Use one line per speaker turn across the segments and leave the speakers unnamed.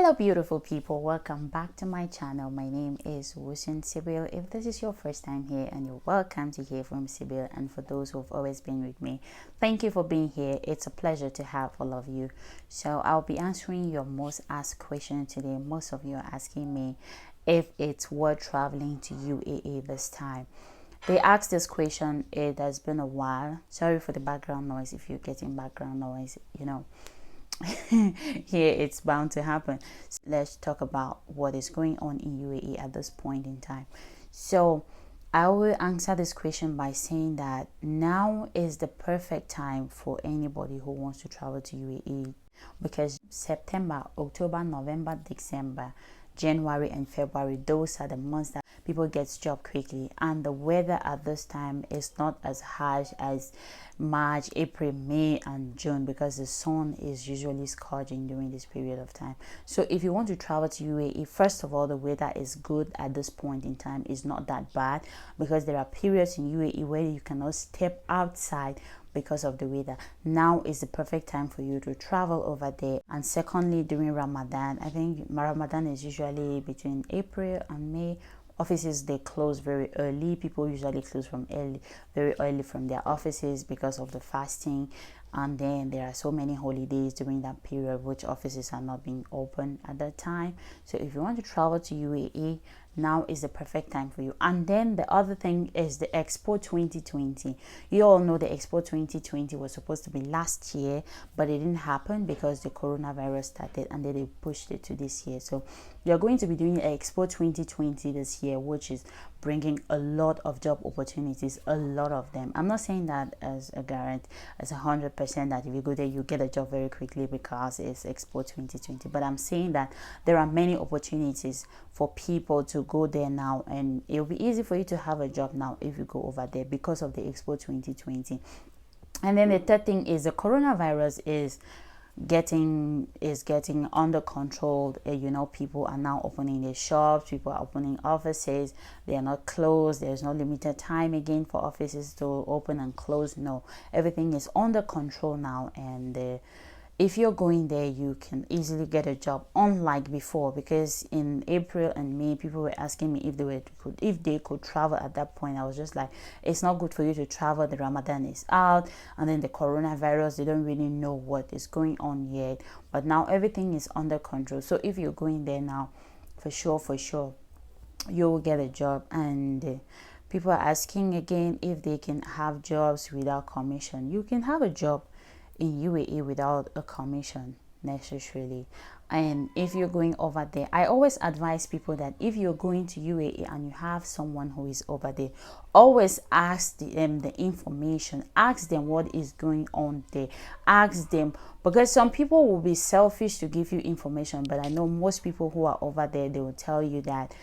Hello beautiful people, welcome back to my channel. My name is Wusin Sibyl. If this is your first time here, and you're welcome to hear from Sibyl, and for those who've always been with me, thank you for being here. It's a pleasure to have all of you. So I'll be answering your most asked question today. Most of you are asking me if it's worth traveling to UAE this time. They asked this question, it has been a while. Sorry for the background noise. If you're getting background noise, here it's bound to happen. So let's talk about what is going on in UAE at this point in time. So I will answer this question by saying that now is the perfect time for anybody who wants to travel to UAE, because September, October, November, December, January and February, those are the months that people get job quickly, and the weather at this time is not as harsh as March, April, May and June, because the sun is usually scorching during this period of time. So if you want to travel to UAE, first of all, the weather is good at this point in time. It's not that bad, because there are periods in UAE where you cannot step outside because of the weather. Now is the perfect time for you to travel over there. And secondly, during Ramadan, I think Ramadan is usually between April and May. Offices, they close very early. People usually close very early from their offices because of the fasting, and then there are so many holidays during that period which offices are not being open at that time. So if you want to travel to UAE, now is the perfect time for you. And then the other thing is the Expo 2020. You all know the Expo 2020 was supposed to be last year, but it didn't happen because the coronavirus started, and then they pushed it to this year. So you're going to be doing Expo 2020 this year, which is bringing a lot of job opportunities, a lot of them. I'm not saying that as a guarantee, as 100% that if you go there you get a job very quickly because it's Expo 2020, but I'm saying that there are many opportunities for people to go there now, and it'll be easy for you to have a job now if you go over there because of the Expo 2020. And then the third thing is the coronavirus is getting under control. People are now opening their shops, people are opening offices, they are not closed. There's no limited time again for offices to open and close. No, everything is under control now, and if you're going there, you can easily get a job, unlike before. Because in April and May, people were asking me if they could travel at that point. I was just like, it's not good for you to travel. The Ramadan is out, and then the coronavirus, they don't really know what is going on yet. But now everything is under control. So if you're going there now, for sure, you will get a job. And people are asking again if they can have jobs without commission. You can have a job in UAE without a commission necessarily. And if you're going over there, I always advise people that if you're going to UAE and you have someone who is over there, always ask them the information, ask them what is going on there, ask them, because some people will be selfish to give you information, but I know most people who are over there, they will tell you that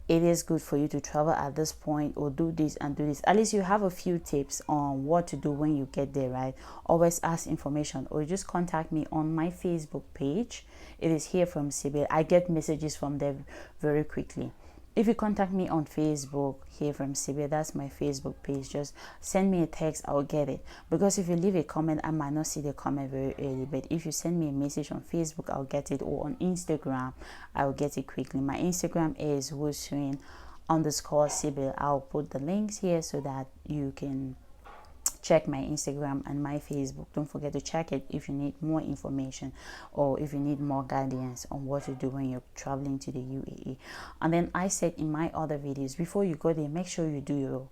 it is good for you to travel at this point, or do this and do this. At least you have a few tips on what to do when you get there, right? Always ask information, or just contact me on my Facebook page. It is Here from Sibyl. I get messages from them very quickly. If you contact me on Facebook, Here from Sibyl, that's my Facebook page, just send me a text, I'll get it. Because if you leave a comment, I might not see the comment very early, but if you send me a message on Facebook, I'll get it, or on Instagram, I'll get it quickly. My Instagram is Wusin_Sibyl. I'll put the links here so that you can check my Instagram and my Facebook. Don't forget to check it if you need more information, or if you need more guidance on what to do when you're traveling to the UAE. And then I said in my other videos, before you go there, make sure you do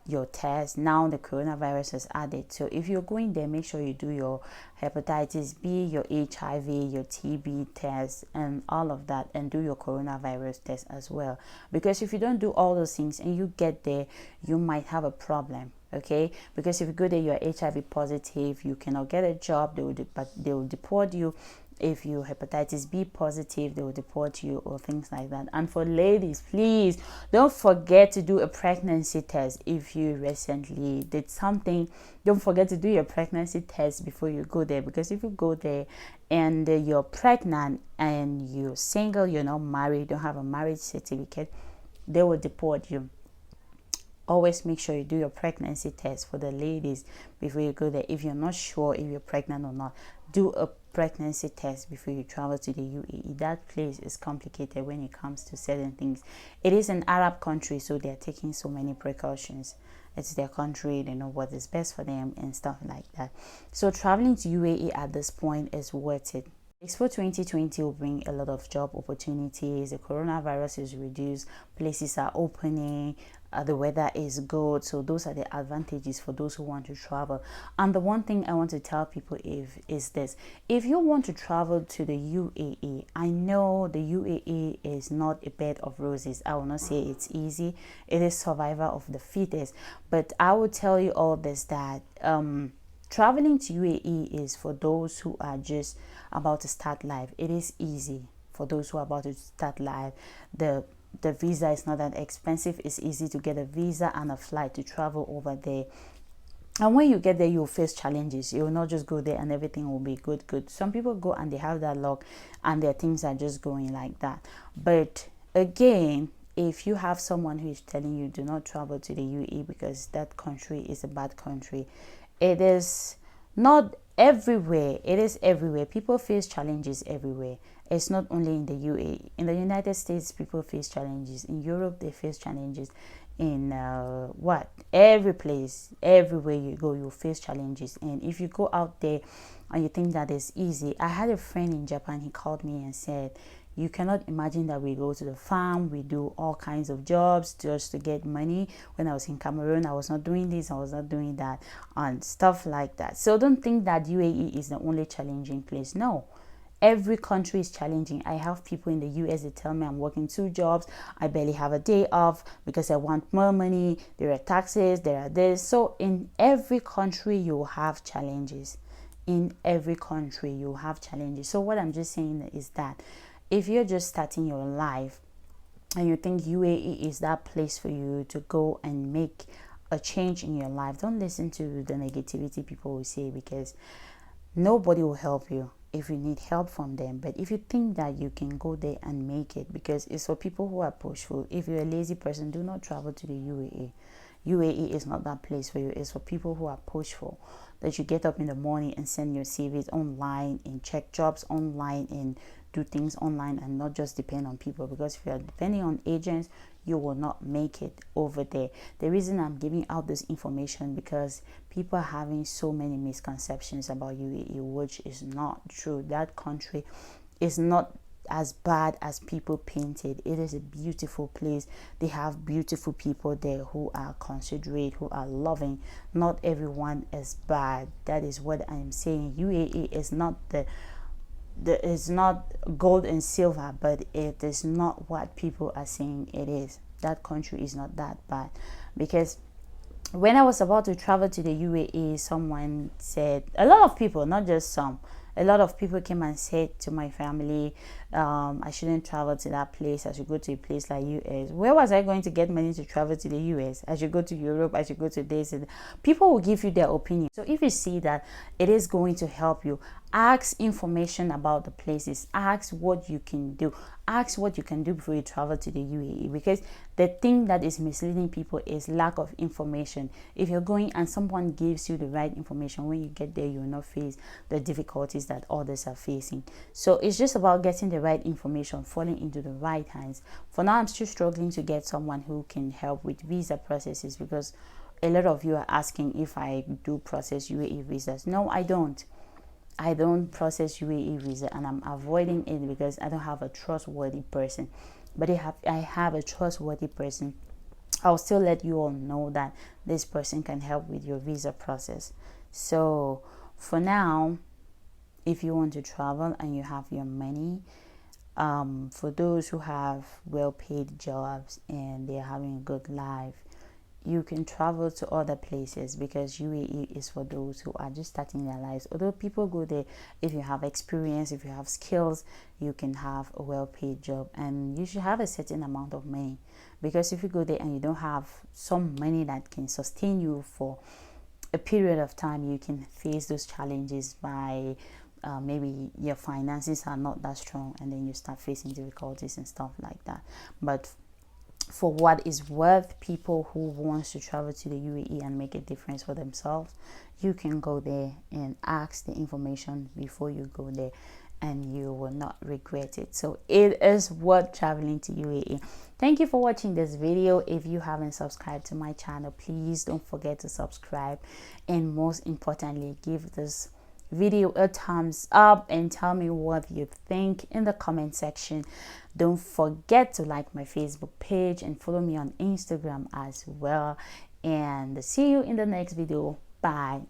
your test. Now the coronavirus is added, so if you're going there, make sure you do your hepatitis B, your HIV, your TB test and all of that, and do your coronavirus test as well. Because if you don't do all those things and you get there, you might have a problem. Okay, because if you go there, you're HIV positive, you cannot get a job, they will deport you. If you're hepatitis B positive, they will deport you, or things like that. And for ladies, please don't forget to do a pregnancy test. If you recently did something, don't forget to do your pregnancy test before you go there. Because if you go there and you're pregnant and you're single, you're not married, don't have a marriage certificate, they will deport you. always make sure you do your pregnancy test for the ladies before you go there. If you're not sure if you're pregnant or not, do a pregnancy test before you travel to the UAE. That place is complicated when it comes to certain things. It is an Arab country, so they're taking so many precautions. It's their country, they know what is best for them and stuff like that. So traveling to UAE at this point is worth it. Expo 2020 will bring a lot of job opportunities. The coronavirus is reduced, places are opening, the weather is good. So those are the advantages for those who want to travel. And the one thing I want to tell people is this: if you want to travel to the UAE, I know the UAE is not a bed of roses. I will not say it's easy. It is survival of the fittest. But I will tell you all this, that traveling to UAE is for those who are just about to start life. It is easy for those who are about to start life. The visa is not that expensive. It's easy to get a visa and a flight to travel over there. And when you get there, you'll face challenges. You will not just go there and everything will be good. Some people go and they have that luck and their things are just going like that. But again, if you have someone who is telling you do not travel to the UAE because that country is a bad country, it is not everywhere. It is everywhere. People face challenges everywhere. It's not only in the UAE. In the United States, people face challenges. In Europe, they face challenges. In every place, everywhere you go, you face challenges. And if you go out there and you think that it's easy, I had a friend in Japan. He called me and said, you cannot imagine that we go to the farm, we do all kinds of jobs just to get money. When I was in Cameroon, I was not doing this, I was not doing that, and stuff like that. So don't think that UAE is the only challenging place. No, every country is challenging. I have people in the US, they tell me I'm working 2 jobs, I barely have a day off because I want more money. There are taxes, there are this. So in every country you have challenges. In every country you have challenges. So what I'm just saying is that if you're just starting your life and you think UAE is that place for you to go and make a change in your life, don't listen to the negativity people will say, because nobody will help you if you need help from them. But if you think that you can go there and make it, because it's for people who are pushful. If you're a lazy person, do not travel to the UAE. UAE is not that place for you. It's for people who are pushful, that you get up in the morning and send your CVs online and check jobs online and do things online and not just depend on people. Because if you are depending on agents, you will not make it over there. The reason I'm giving out this information, because people are having so many misconceptions about UAE, which is not true. That country is not as bad as people painted. It is a beautiful place. They have beautiful people there who are considerate, who are loving. Not everyone is bad. That is what I'm saying. UAE is not it's not gold and silver, but it is not what people are saying it is. That country is not that bad. Because when I was about to travel to the UAE, someone said, a lot of people, not just some, a lot of people came and said to my family, I shouldn't travel to that place. I should go to a place like US. Where was I going to get money to travel to the US? I should go to Europe. I should go to this. People will give you their opinion. So if you see that it is going to help you, ask information about the places. Ask what you can do. Ask what you can do before you travel to the UAE. Because the thing that is misleading people is lack of information. If you're going and someone gives you the right information, when you get there, you will not face the difficulties that others are facing. So it's just about getting the right information, falling into the right hands. For now, I'm still struggling to get someone who can help with visa processes, because a lot of you are asking if I do process UAE visas. No, I don't. I don't process UAE visa, and I'm avoiding it because I don't have a trustworthy person. But I have a trustworthy person. I'll still let you all know that this person can help with your visa process. So for now, if you want to travel and you have your money, for those who have well-paid jobs and they're having a good life, you can travel to other places, because UAE is for those who are just starting their lives. Although people go there, if you have experience, if you have skills, you can have a well-paid job, and you should have a certain amount of money. Because if you go there and you don't have some money that can sustain you for a period of time, you can face those challenges by maybe your finances are not that strong, and then you start facing difficulties and stuff like that. But for what is worth, people who wants to travel to the UAE and make a difference for themselves, you can go there and ask the information before you go there, and you will not regret it. So it is worth traveling to UAE. Thank you for watching this video. If you haven't subscribed to my channel, please don't forget to subscribe, and most importantly, give this video a thumbs up and tell me what you think in the comment section. Don't forget to like my Facebook page and follow me on Instagram as well, and see you in the next video. Bye.